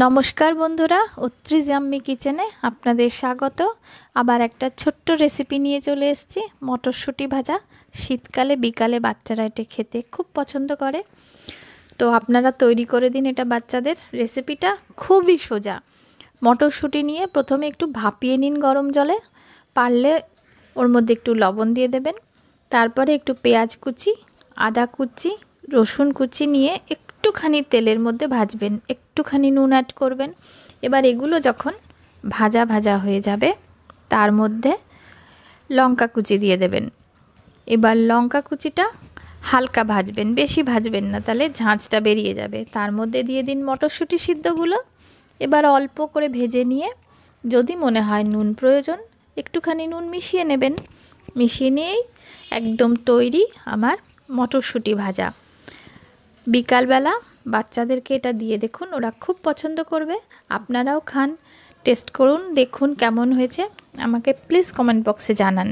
নমস্কার বন্ধুরা, অত্রি জাম্মি কিচেনে আপনাদের স্বাগত। আবার একটা ছোট্ট রেসিপি নিয়ে চলে এসেছি, মটরশুঁটি ভাজা। শীতকালে বিকালে বাচ্চারা এটা খেতে খুব পছন্দ করে, তো আপনারা তৈরি করে দিন এটা বাচ্চাদের। রেসিপিটা খুবই সোজা। মটরশুঁটি নিয়ে প্রথমে একটু ভাপিয়ে নিন গরম জলে, পারলে ওর মধ্যে একটু লবণ দিয়ে দেবেন। তারপরে একটু পেঁয়াজ কুচি, আদা কুচি, রসুন কুচি নিয়ে একটুখানি তেলের মধ্যে ভাজবেন, একটুখানি নুন অ্যাড করবেন। এবার এগুলো যখন ভাজা ভাজা হয়ে যাবে তার মধ্যে লঙ্কা কুচি দিয়ে দেবেন। এবার লঙ্কা কুচিটা হালকা ভাজবেন, বেশি ভাজবেন না, তাহলে ঝাঁঝটা বেরিয়ে যাবে। তার মধ্যে দিয়ে দিন মটরশুঁটি সিদ্ধগুলো। এবার অল্প করে ভেজে নিয়ে যদি মনে হয় নুন প্রয়োজন একটুখানি নুন মিশিয়ে নেবেন। মিশিয়ে নিয়েই একদম তৈরি আমার মটরশুঁটি ভাজা। বিকালবেলা বাচ্চাদেরকে এটা দিয়ে দেখুন, ওরা খুব পছন্দ করবে। আপনারাও খান, টেস্ট করুন, দেখুন কেমন হয়েছে। আমাকে প্লিজ কমেন্ট বক্সে জানান।